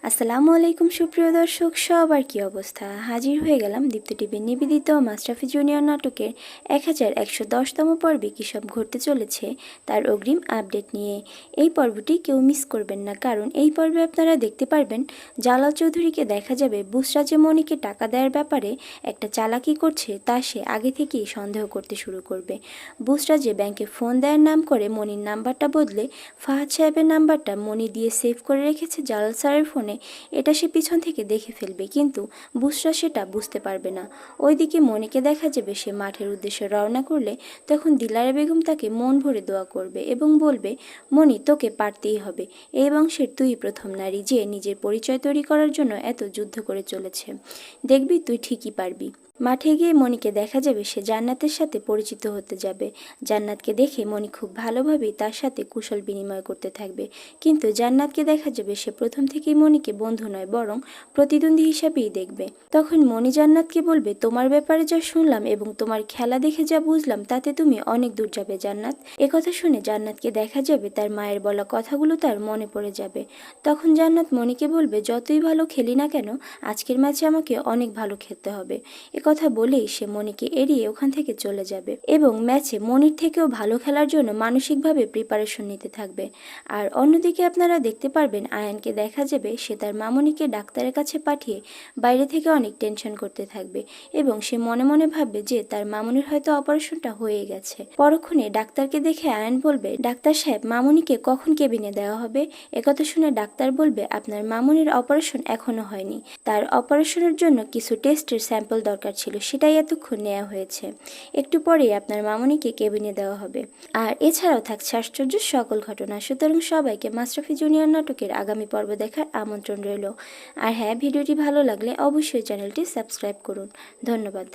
আসসালামু আলাইকুম সুপ্রিয় দর্শক, সবার কি অবস্থা? হাজির হয়ে গেলাম দীপ্ত টিভির নিবেদিত মাশরাফি জুনিয়র নাটকের 1110তম পর্বে কী সব ঘটতে চলেছে তার অগ্রিম আপডেট নিয়ে। এই পর্বটি কেউ মিস করবেন না, কারণ এই পর্বে আপনারা দেখতে পারবেন জালাল চৌধুরীকে দেখা যাবে বুসরা যে মনিকে টাকা দেওয়ার ব্যাপারে একটা চালাকি করছে তা সে আগে থেকেই সন্দেহ করতে শুরু করবে। বুসরা যে ব্যাংকে ফোন দেওয়ার নাম করে মনির নাম্বারটা বদলে ফাহাদ সাহেবের নাম্বারটা মনি দিয়ে সেভ করে রেখেছে জালাল স্যারের ফোনে, এটা সে পিছন থেকে দেখে ফেলবে, কিন্তু বুসরা সেটা বুঝতে পারবে না। ওইদিকে মনিকে দেখা যাবে সে মাঠের উদ্দেশ্যে রওনা করলে তখন দিলারা বেগম তাকে মন ভরে দোয়া করবে এবং বলবে, মনি, তোকে পারতেই হবে। এই বংশের তুই প্রথম নারী যে নিজের পরিচয় তৈরি করার জন্য এত যুদ্ধ করে চলেছে। দেখবি তুই ঠিকই পারবি। মাঠে গিয়ে মনিকে দেখা যাবে সে জান্নাতের সাথে পরিচিত হতে যাবে। জান্নাতকে দেখে মনি খুব ভালোভাবেই তার সাথে কুশল বিনিময় করতে থাকবে, কিন্তু জান্নাতকে দেখা যাবে সে প্রথম থেকেই মনিকে বন্ধু নয় বরং প্রতিদ্বন্দ্বী হিসাবেই দেখবে। তখন মনি জান্নাতকে বলবে, তোমার ব্যাপারে যা শুনলাম এবং তোমার খেলা দেখে যা বুঝলাম তাতে তুমি অনেক দূর যাবে জান্নাত। একথা শুনে জান্নাতকে দেখা যাবে তার মায়ের বলা কথাগুলো তার মনে পড়ে যাবে। তখন জান্নাত মনিকে বলবে, যতই ভালো খেলি না কেন আজকের ম্যাচে আমাকে অনেক ভালো খেলতে হবে। কথা বলেই সে মনিকে এড়িয়ে ওখান থেকে চলে যাবে এবং ম্যাচে মনির থেকেও ভালো খেলার জন্য মানসিকভাবে প্রিপারেশন নিতে থাকবে। আর অন্যদিকে আপনারা দেখতে পারবেন আয়ানকে দেখা যাবে সে তার মামনিকে ডাক্তারের কাছে পাঠিয়ে বাইরে থেকে অনেক টেনশন করতে থাকবে এবং সে মনে মনে ভাববে যে তার মামনির হয়তো অপারেশনটা হয়ে গেছে। পরক্ষণে ডাক্তারকে দেখে আয়ান বলবে, ডাক্তার সাহেব, মামনিকে কখন কেবিনে দেওয়া হবে? একথা শুনে ডাক্তার বলবে, আপনার মামনির অপারেশন এখনো হয়নি, তার অপারেশনের জন্য কিছু টেস্টের স্যাম্পল দরকার ছিল, সেটাই এতক্ষণ নেওয়া হয়েছে। একটু পরেই আপনার মামনিকে কেবিনে দেওয়া হবে। আর এছাড়াও থাকছে আশ্চর্য সকল ঘটনা। সুতরাং সবাইকে মাশরাফি জুনিয়র নাটকের আগামী পর্ব দেখার আমন্ত্রণ রইল। আর হ্যাঁ, ভিডিওটি ভালো লাগলে অবশ্যই চ্যানেলটি সাবস্ক্রাইব করুন। ধন্যবাদ।